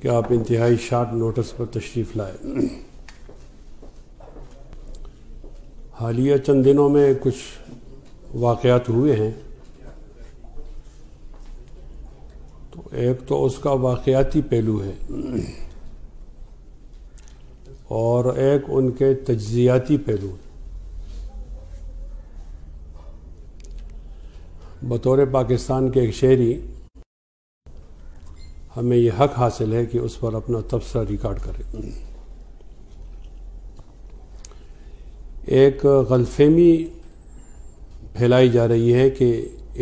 کہ آپ انتہائی شارٹ نوٹس پر تشریف لائے۔ حالیہ چند دنوں میں کچھ واقعات ہوئے ہیں، تو ایک تو اس کا واقعاتی پہلو ہے اور ایک ان کے تجزیاتی پہلو۔ بطور پاکستان کے ایک شہری ہمیں یہ حق حاصل ہے کہ اس پر اپنا تبصرہ ریکارڈ کریں۔ ایک غلط فہمی پھیلائی جا رہی ہے کہ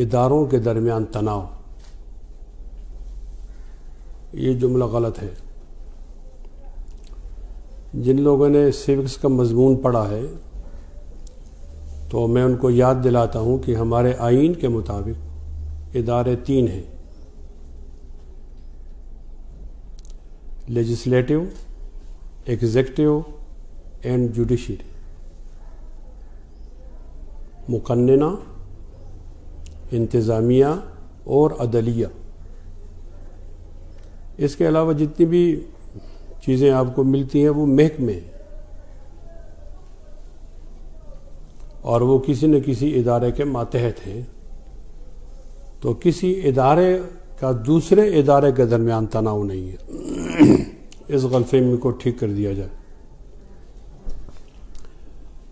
اداروں کے درمیان تناؤ، یہ جملہ غلط ہے۔ جن لوگوں نے سیوکس کا مضمون پڑھا ہے تو میں ان کو یاد دلاتا ہوں کہ ہمارے آئین کے مطابق ادارے تین ہیں: لیجسلیٹو، ایگزیکٹو اینڈ جوڈیشری، مقننہ، انتظامیہ اور عدلیہ۔ اس کے علاوہ جتنی بھی چیزیں آپ کو ملتی ہیں وہ محکمے ہیں اور وہ کسی نہ کسی ادارے کے ماتحت ہیں۔ تو کسی ادارے کا دوسرے ادارے کے درمیان تناؤ نہیں ہے۔ اس غلط فہمی کو ٹھیک کر دیا جائے۔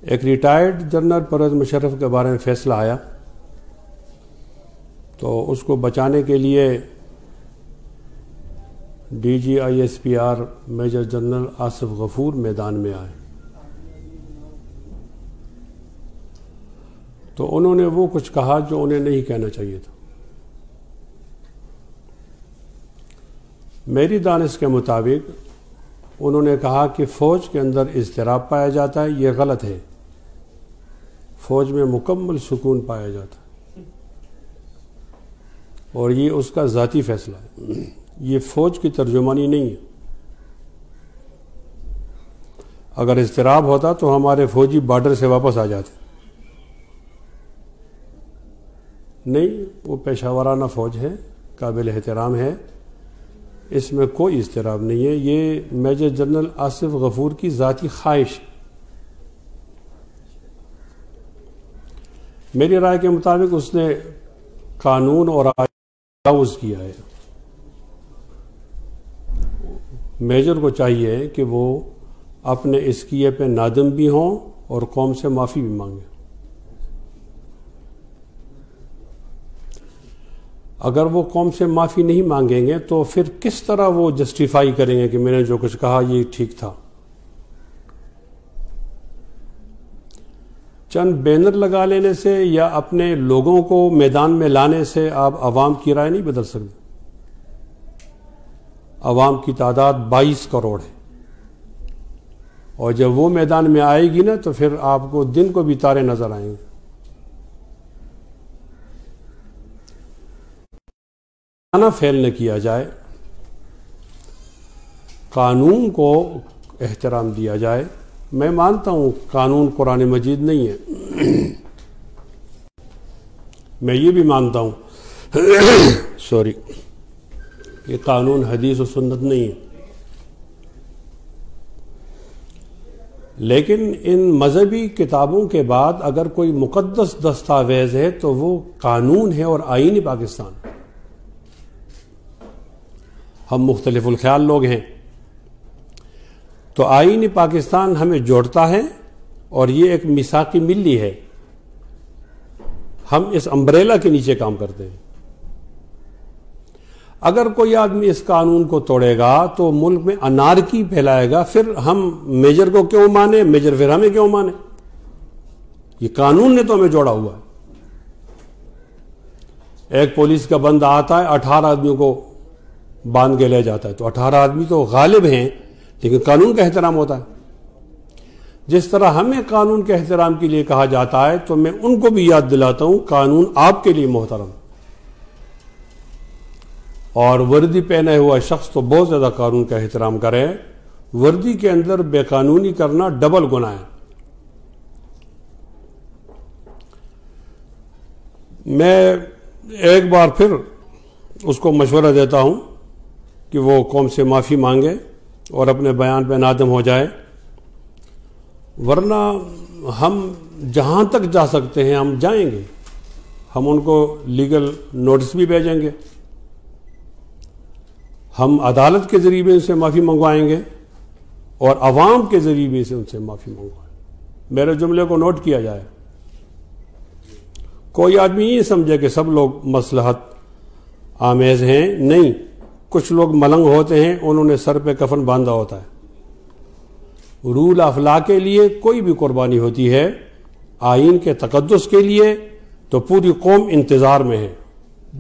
ایک ریٹائرڈ جنرل پرویز مشرف کے بارے میں فیصلہ آیا تو اس کو بچانے کے لیے D G I S P R major general Asif Ghafoor میدان میں آئے، تو انہوں نے وہ کچھ کہا جو انہیں نہیں کہنا چاہیے تھا۔ میری دانش کے مطابق انہوں نے کہا کہ فوج کے اندر اضطراب پایا جاتا ہے، یہ غلط ہے۔ فوج میں مکمل سکون پایا جاتا ہے اور یہ اس کا ذاتی فیصلہ ہے، یہ فوج کی ترجمانی نہیں ہے۔ اگر اضطراب ہوتا تو ہمارے فوجی بارڈر سے واپس آ جاتے، نہیں، وہ پیشہ ورانہ فوج ہے، قابل احترام ہے، اس میں کوئی اضطراب نہیں ہے۔ یہ میجر جنرل آصف غفور کی ذاتی خواہش ہے۔ میری رائے کے مطابق اس نے قانون اور تجاوز کیا ہے۔ میجر کو چاہیے کہ وہ اپنے اس کیے پہ نادم بھی ہوں اور قوم سے معافی بھی مانگیں۔ اگر وہ قوم سے معافی نہیں مانگیں گے تو پھر کس طرح وہ جسٹیفائی کریں گے کہ میں نے جو کچھ کہا یہ ٹھیک تھا؟ چند بینر لگا لینے سے یا اپنے لوگوں کو میدان میں لانے سے آپ عوام کی رائے نہیں بدل سکتے۔ عوام کی تعداد 22 کروڑ ہے اور جب وہ میدان میں آئے گی نا تو پھر آپ کو دن کو بھی تارے نظر آئیں گے۔ نہ پھیلنے کیا جائے، قانون کو احترام دیا جائے۔ میں مانتا ہوں قانون قرآن مجید نہیں ہے، میں یہ بھی مانتا ہوں یہ قانون حدیث و سنت نہیں ہے، لیکن ان مذہبی کتابوں کے بعد اگر کوئی مقدس دستاویز ہے تو وہ قانون ہے اور آئین پاکستان۔ ہم مختلف الخیال لوگ ہیں تو آئین پاکستان ہمیں جوڑتا ہے اور یہ ایک میثاق ملی ہے، ہم اس امبریلا کے نیچے کام کرتے ہیں۔ اگر کوئی آدمی اس قانون کو توڑے گا تو ملک میں انارکی پھیلائے گا، پھر ہم میجر کو کیوں مانے؟ میجر پھر ہمیں کیوں مانے؟ یہ قانون نے تو ہمیں جوڑا ہوا ہے۔ ایک پولیس کا بندہ آتا ہے 18 آدمیوں کو باندھ کے لے جاتا ہے تو 18 آدمی تو غالب ہیں لیکن قانون کا احترام ہوتا ہے۔ جس طرح ہمیں قانون کے احترام کے لیے کہا جاتا ہے تو میں ان کو بھی یاد دلاتا ہوں قانون آپ کے لیے محترم، اور وردی پہنے ہوا شخص تو بہت زیادہ قانون کا احترام کرے۔ وردی کے اندر بے قانونی کرنا ڈبل گناہ ہے۔ میں ایک بار پھر اس کو مشورہ دیتا ہوں کہ وہ قوم سے معافی مانگے اور اپنے بیان پہ نادم ہو جائے، ورنہ ہم جہاں تک جا سکتے ہیں ہم جائیں گے، ہم ان کو لیگل نوٹس بھی بھیجیں گے، ہم عدالت کے ذریعے بھی ان سے معافی منگوائیں گے اور عوام کے ذریعے بھی سے ان سے معافی منگوائیں۔ میرے جملے کو نوٹ کیا جائے، کوئی آدمی یہ سمجھے کہ سب لوگ مصلحت آمیز ہیں، نہیں، کچھ لوگ ملنگ ہوتے ہیں، انہوں نے سر پہ کفن باندھا ہوتا ہے۔ رول آف لا کے لیے کوئی بھی قربانی ہوتی ہے، آئین کے تقدس کے لیے تو پوری قوم انتظار میں ہے،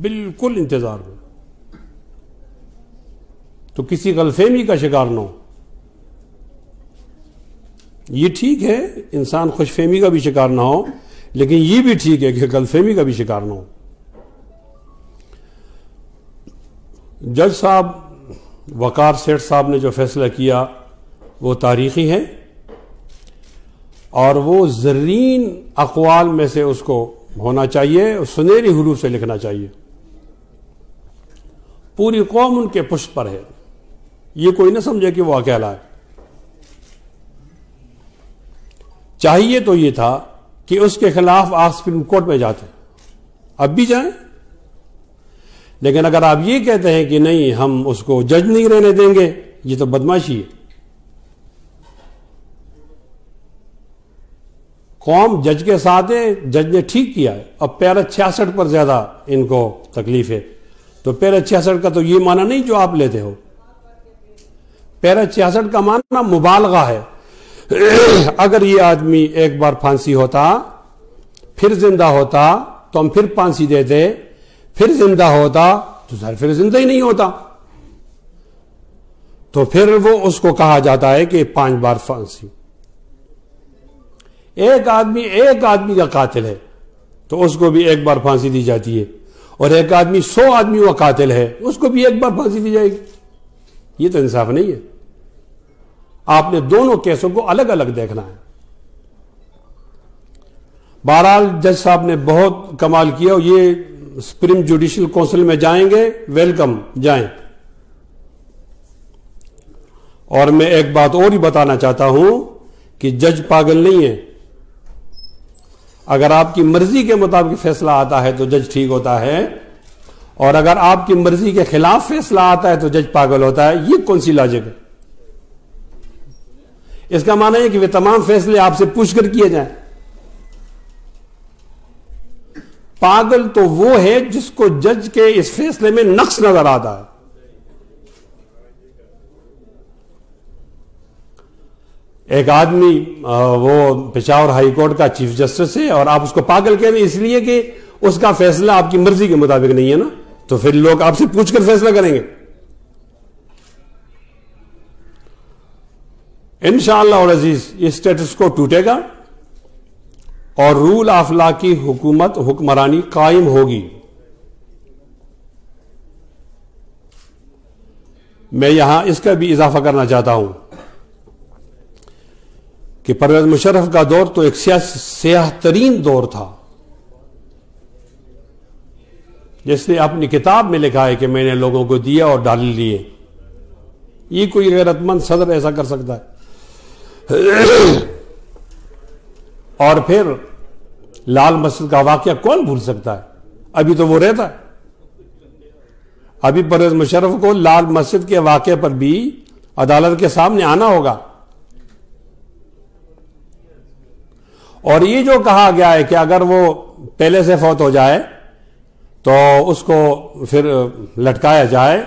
بالکل انتظار میں، تو کسی غلط فہمی کا شکار نہ ہو۔ یہ ٹھیک ہے انسان خوش فہمی کا بھی شکار نہ ہو، لیکن یہ بھی ٹھیک ہے کہ غلط فہمی کا بھی شکار نہ ہو۔ جج صاحب وقار سیٹھ صاحب نے جو فیصلہ کیا وہ تاریخی ہے، اور وہ زرین اقوال میں سے اس کو ہونا چاہیے، سنہری حروف سے لکھنا چاہیے۔ پوری قوم ان کے پشت پر ہے، یہ کوئی نہ سمجھے کہ وہ اکیلا ہے۔ چاہیے تو یہ تھا کہ اس کے خلاف آپ سپریم کورٹ میں جاتے، اب بھی جائیں، لیکن اگر آپ یہ کہتے ہیں کہ نہیں ہم اس کو جج نہیں رہنے دیں گے، یہ تو بدماشی ہے۔ قوم جج کے ساتھ ہے، جج نے ٹھیک کیا ہے، اب پیرا 66 پر زیادہ ان کو تکلیف ہے، تو پیرا 66 کا تو یہ معنی نہیں جو آپ لیتے ہو، پیرا 66 کا معنی مبالغہ ہے۔ اگر یہ آدمی ایک بار پھانسی ہوتا، پھر زندہ ہوتا تو ہم پھر پھانسی دیتے، پھر زندہ ہوتا تو پھر زندہ ہی نہیں ہوتا، تو پھر وہ اس کو کہا جاتا ہے کہ 5 بار پھانسی۔ ایک آدمی کا قاتل ہے تو اس کو بھی ایک بار پھانسی دی جاتی ہے، اور ایک آدمی 100 آدمیوں کا قاتل ہے اس کو بھی ایک بار پھانسی دی جائے گی، یہ تو انصاف نہیں ہے۔ آپ نے دونوں کیسوں کو الگ الگ دیکھنا ہے۔ بہرحال جج صاحب نے بہت کمال کیا، اور یہ سپریم جوڈیشل کونسل میں جائیں گے، ویلکم، جائیں۔ اور میں ایک بات اور ہی بتانا چاہتا ہوں کہ جج پاگل نہیں ہے، اگر آپ کی مرضی کے مطابق فیصلہ آتا ہے تو جج ٹھیک ہوتا ہے، اور اگر آپ کی مرضی کے خلاف فیصلہ آتا ہے تو جج پاگل ہوتا ہے۔ یہ کون سی لاجک ہے؟ اس کا معنی ہے کہ وہ تمام فیصلے آپ سے پوچھ کر کیے جائیں۔ پاگل تو وہ ہے جس کو جج کے اس فیصلے میں نقص نظر آتا ہے۔ ایک آدمی وہ پشاور ہائی کورٹ کا چیف جسٹس ہے، اور آپ اس کو پاگل کہتے ہیں اس لیے کہ اس کا فیصلہ آپ کی مرضی کے مطابق نہیں ہے نا، تو پھر لوگ آپ سے پوچھ کر فیصلہ کریں گے۔ انشاءاللہ العزیز یہ اسٹیٹس کو ٹوٹے گا اور رول آف لا کی حکومت، حکمرانی قائم ہوگی۔ میں یہاں اس کا بھی اضافہ کرنا چاہتا ہوں کہ پرویز مشرف کا دور تو ایک سیاہ ترین دور تھا، جس نے اپنی کتاب میں لکھا ہے کہ میں نے لوگوں کو دیا اور ڈال لیے۔ یہ کوئی غیرت مند صدر ایسا کر سکتا ہے؟ اور پھر لال مسجد کا واقعہ کون بھول سکتا ہے؟ ابھی تو وہ رہتا ہے، ابھی پرویز مشرف کو لال مسجد کے واقعے پر بھی عدالت کے سامنے آنا ہوگا۔ اور یہ جو کہا گیا ہے کہ اگر وہ پہلے سے فوت ہو جائے تو اس کو پھر لٹکایا جائے،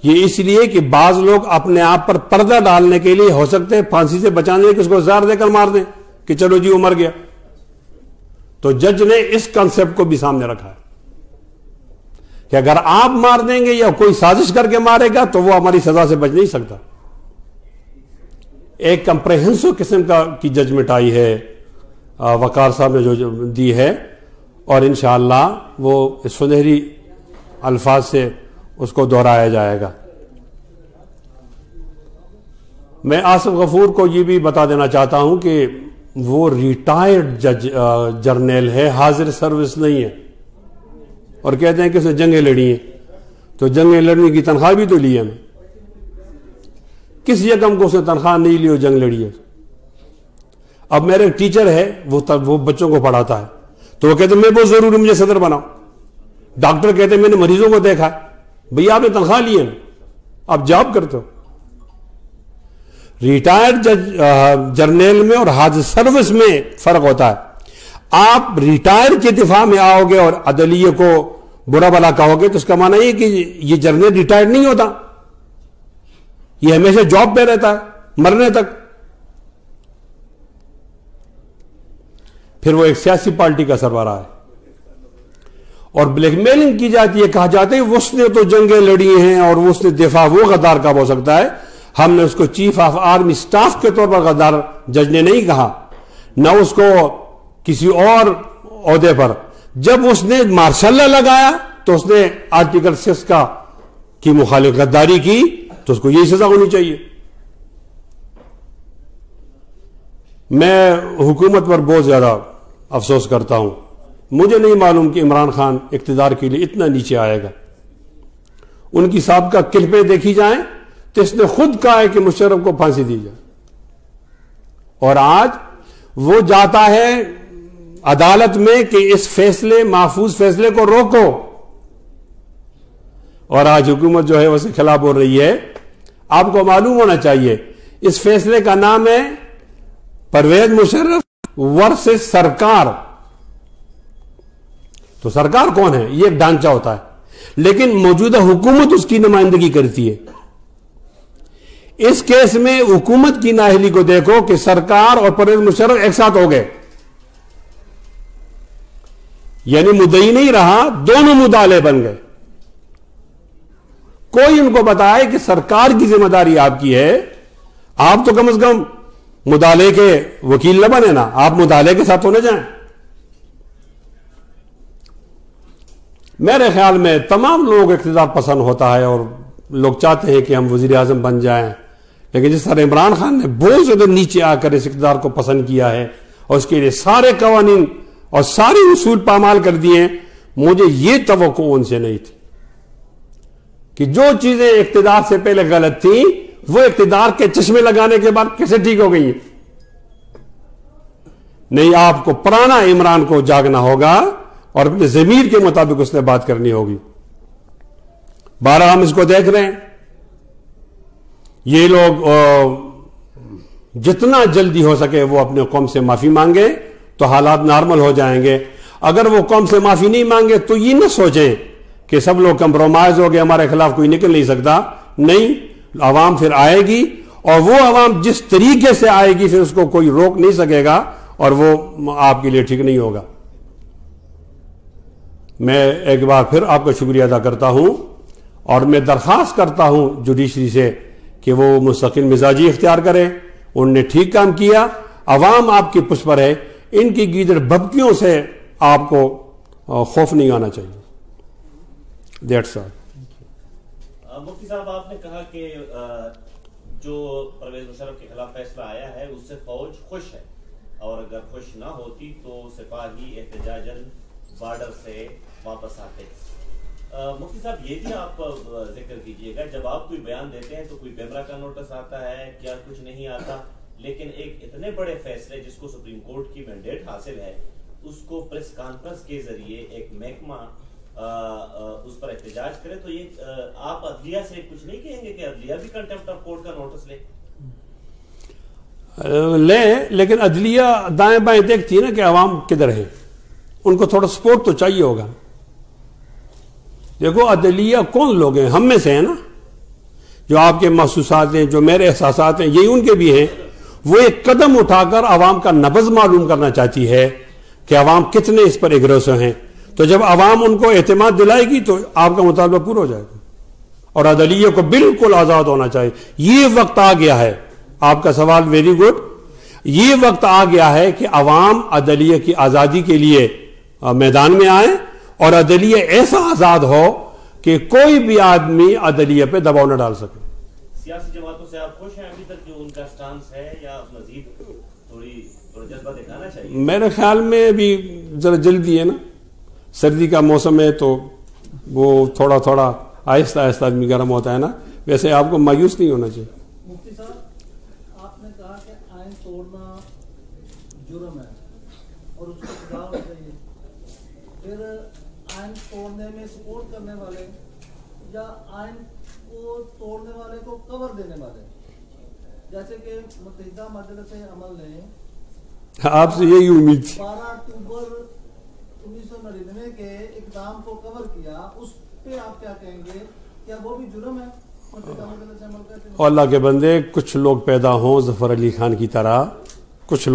یہ اس لیے کہ بعض لوگ اپنے آپ پر پردہ ڈالنے کے لیے ہو سکتے ہیں پھانسی سے بچانے کے اس کو زہر دے کر مار دیں کہ چلو جی وہ مر گیا۔ تو جج نے اس کنسپٹ کو بھی سامنے رکھا ہے کہ اگر آپ مار دیں گے یا کوئی سازش کر کے مارے گا تو وہ ہماری سزا سے بچ نہیں سکتا۔ ایک کمپریہنسو قسم کی ججمنٹ آئی ہے وقار صاحب نے جو دی ہے، اور انشاءاللہ وہ سنہری الفاظ سے اس کو دہرایا جائے گا۔ میں آصف غفور کو یہ بھی بتا دینا چاہتا ہوں کہ وہ ریٹائرڈ جرنیل ہے، حاضر سروس نہیں ہے، اور کہتے ہیں کہ اس نے جنگیں لڑی ہیں، تو جنگیں لڑنے کی تنخواہ بھی تو لی ہے۔ کس یکم کو اسے تنخواہ نہیں لی اور جنگ لڑی ہے. اب میرے ایک ٹیچر ہے, وہ بچوں کو پڑھاتا ہے, تو وہ کہتے ہیں میں بہت ضروری مجھے صدر بناؤ. ڈاکٹر کہتے ہیں میں نے مریضوں کو دیکھا ہے. بھئی آپ نے تنخواہ لی ہے نا, آپ جاب کرتے ہو. ریٹائرڈ جرنیل میں اور حاضر سروس میں فرق ہوتا ہے. آپ ریٹائر کے دفاع میں آؤ گے اور عدلیہ کو برا بلا کہو گے تو اس کا معنی یہ کہ یہ جرنیل ریٹائر نہیں ہوتا, یہ ہمیشہ جاب پہ رہتا ہے مرنے تک. پھر وہ ایک سیاسی پارٹی کا سربراہ ہے اور بلیک میلنگ کی جاتی ہے, کہا جاتا ہے اس نے تو جنگیں لڑی ہیں اور اس نے دفاع وہ غدار کب ہو سکتا ہے. ہم نے اس کو چیف آف آرمی سٹاف کے طور پر غدار جج نے نہیں کہا, نہ اس کو کسی اور عہدے پر. جب اس نے مارشل لا لگایا تو اس نے آرٹیکل 6 کی مخالف غداری کی, تو اس کو یہی سزا ہونی چاہیے. میں حکومت پر بہت زیادہ افسوس کرتا ہوں. مجھے نہیں معلوم کہ عمران خان اقتدار کے لیے اتنا نیچے آئے گا. ان کی سابقہ کلپیں دیکھی جائیں تو اس نے خود کہا ہے کہ مشرف کو پھانسی دی جائے, اور آج وہ جاتا ہے عدالت میں کہ اس فیصلے محفوظ فیصلے کو روکو, اور آج حکومت جو ہے اس کے خلاف بول رہی ہے. آپ کو معلوم ہونا چاہیے اس فیصلے کا نام ہے پرویز مشرف ورسس سرکار. تو سرکار کون ہے؟ یہ ایک ڈھانچہ ہوتا ہے, لیکن موجودہ حکومت اس کی نمائندگی کرتی ہے. اس کیس میں حکومت کی نااہلی کو دیکھو کہ سرکار اور پرویز مشرف ایک ساتھ ہو گئے, یعنی مدعی نہیں رہا, دونوں مدعے بن گئے. کوئی ان کو بتائے کہ سرکار کی ذمہ داری آپ کی ہے, آپ تو کم از کم مدعے کے وکیل نہ بنے نا, آپ مدعے کے ساتھ ہونے جائیں. میرے خیال میں تمام لوگ اقتدار پسند ہوتا ہے اور لوگ چاہتے ہیں کہ ہم وزیر اعظم بن جائیں, لیکن جس طرح عمران خان نے بہت زیادہ نیچے آ کر اس اقتدار کو پسند کیا ہے اور اس کے لیے سارے قوانین اور سارے اصول پامال کر دیے, مجھے یہ توقع ان سے نہیں تھی کہ جو چیزیں اقتدار سے پہلے غلط تھیں وہ اقتدار کے چشمے لگانے کے بعد کیسے ٹھیک ہو گئی ہیں. نہیں, آپ کو پرانا عمران کو جاگنا ہوگا اور اپنے ضمیر کے مطابق اس نے بات کرنی ہوگی. بارہ ہم اس کو دیکھ رہے ہیں, یہ لوگ جتنا جلدی ہو سکے وہ اپنے قوم سے معافی مانگے تو حالات نارمل ہو جائیں گے. اگر وہ قوم سے معافی نہیں مانگے تو یہ نہ سوچیں کہ سب لوگ کمپرومائز ہو گئے, ہمارے خلاف کوئی نکل نہیں سکتا. نہیں, عوام پھر آئے گی اور وہ عوام جس طریقے سے آئے گی پھر اس کو کوئی روک نہیں سکے گا اور وہ آپ کے لیے ٹھیک نہیں ہوگا. میں ایک بار پھر آپ کا شکریہ ادا کرتا ہوں اور میں درخواست کرتا ہوں جوڈیشری سے کہ وہ مستقل مزاجی اختیار کریں. انہوں نے ٹھیک کام کیا, عوام آپ کی پشت پر ہے, ان کی گیدڑ بھبکیوں سے آپ کو خوف نہیں آنا چاہیے. That's all. مفتی صاحب, آپ نے کہا کہ جو پرویز مشرف کے خلاف فیصلہ آیا ہے اس سے فوج خوش ہے, اور اگر خوش نہ ہوتی تو سپاہی احتجاجاً بارڈر سے واپس آتے. مفتی صاحب, یہ بھی آپ ذکر کیجئے گا, جب آپ کوئی بیان دیتے ہیں تو کوئی پیمرا کا نوٹس آتا ہے, کیا کچھ نہیں آتا, لیکن ایک اتنے بڑے فیصلے جس کو سپریم کورٹ کی مینڈیٹ حاصل ہے اس کو پریس کانفرنس کے ذریعے ایک محکمہ اس پر احتجاج کرے, تو یہ آپ عدلیہ سے کچھ نہیں کہیں گے کہ عدلیہ بھی کنٹمپٹ آف کورٹ کا نوٹس لے؟ لیکن عدلیہ دائیں بائیں دیکھتی ہے نا کہ عوام کدھر ہے, ان کو تھوڑا سپورٹ تو چاہیے ہوگا. دیکھو عدلیہ کون لوگ ہیں؟ ہم میں سے ہیں نا, جو آپ کے محسوسات ہیں, جو میرے احساسات ہیں, یہی ان کے بھی ہیں. وہ ایک قدم اٹھا کر عوام کا نبض معلوم کرنا چاہتی ہے کہ عوام کتنے اس پر اگریسو ہیں. تو جب عوام ان کو اعتماد دلائے گی تو آپ کا مطالبہ پورا ہو جائے گا, اور عدلیہ کو بالکل آزاد ہونا چاہیے. یہ وقت آ گیا ہے, آپ کا سوال ویری گڈ, یہ وقت آ گیا ہے کہ عوام عدلیہ کی آزادی کے لیے میدان میں آئیں اور عدلیہ ایسا آزاد ہو کہ کوئی بھی آدمی عدلیہ پہ دباؤ نہ ڈال سکے. سیاسی جماعتوں سے آپ خوش ہیں ابھی تک جو ان کا سٹانس ہے, یا مزید تھوڑا جذبہ دکھانا چاہیے؟ میرے خیال میں ابھی ذرا جلدی ہے نا, سردی کا موسم ہے تو وہ تھوڑا تھوڑا آہستہ آہستہ آدمی گرم ہوتا ہے نا. ویسے آپ کو مایوس نہیں ہونا چاہیے. مفتی صاحب آپ نے کہا کہ آئین توڑنا جرم ہے اور اس کو سزا ہونی چاہیے، پھر آئین توڑنے میں سپورٹ کرنے والے یا آئین کو توڑنے والے کو کور دینے والے، جیسے کہ متحدہ مجلس عمل نے آپ سے یہی امید تھی 12 اکتوبر 1999 کے اقدام کو کور کیا، اس پہ آپ کیا کہیں گے؟ کیا وہ بھی جرم ہے متحدہ مجلس عمل کا؟ اور اللہ کے بندے، کچھ لوگ پیدا ہوں ظفر علی خان کی طرح، کچھ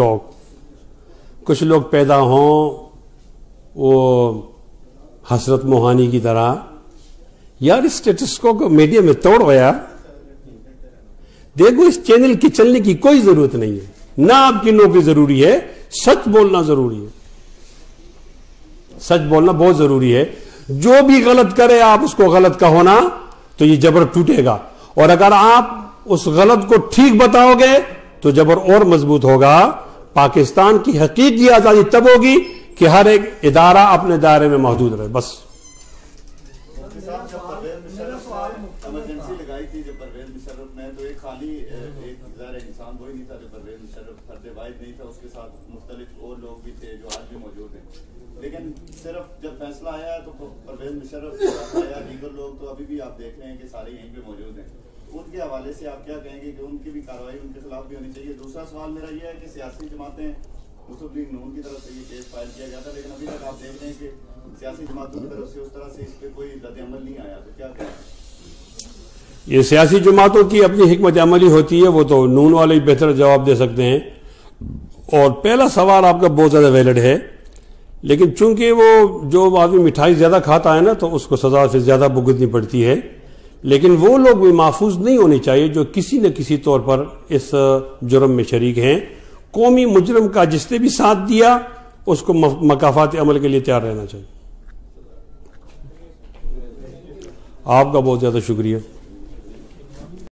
لوگ پیدا ہوں وہ حسرت موہانی کی طرح، یار اس اسٹیٹس کو میڈیا میں توڑ گیا. دیکھو اس چینل کی چلنے کی کوئی ضرورت نہیں ہے، نہ آپ کی نوکری ضروری ہے، سچ بولنا ضروری ہے. سچ بولنا بہت ضروری ہے. جو بھی غلط کرے آپ اس کو غلط کہو نا تو یہ جبر ٹوٹے گا، اور اگر آپ اس غلط کو ٹھیک بتاؤ گے تو جبر اور مضبوط ہوگا. پاکستان کی حقیقی آزادی تب ہوگی کہ ہر ایک ادارہ اپنے دائرے میں محدود رہے. بس ایمرجنسی لگائی تھی جب پرویز مشرف نے، تو ایک خالی ایک ظاہر انسان وہی نہیں تھا جو پرویز مشرف فرد واحد نہیں تھا، اس کے ساتھ مختلف اور لوگ بھی تھے جو آج بھی موجود ہیں. لیکن صرف جب فیصلہ آیا تو پرویز مشرف آیا، دیگر لوگ تو ابھی بھی آپ دیکھ رہے ہیں کہ سارے یہیں پہ موجود ہیں. ان کے حوالے سے آپ کیا کہیں گے کہ ان کی بھی کارروائی ان کے خلاف بھی ہونی چاہیے؟ دوسرا سوال میرا یہ ہے کہ سیاسی جماعتیں، مسلم لیگ نون کی طرف سے یہ کیس فائل کیا گیا تھا، لیکن ابھی تک آپ دیکھ رہے ہیں کہ سیاسی جماعتوں کی طرف سے اس طرح سے اس پہ کوئی رد عمل نہیں آیا، تو کیا کہیں؟ یہ سیاسی جماعتوں کی اپنی حکمت عملی ہوتی ہے، وہ تو نون والے بہتر جواب دے سکتے ہیں. اور پہلا سوال آپ کا بہت زیادہ ویلڈ ہے، لیکن چونکہ وہ جو آدمی مٹھائی زیادہ کھاتا ہے نا تو اس کو سزا سے زیادہ بھگتنی پڑتی ہے. لیکن وہ لوگ بھی محفوظ نہیں ہونے چاہیے جو کسی نہ کسی طور پر اس جرم میں شریک ہیں. قومی مجرم کا جس نے بھی ساتھ دیا اس کو مکافات عمل کے لیے تیار رہنا چاہیے. آپ کا بہت زیادہ شکریہ.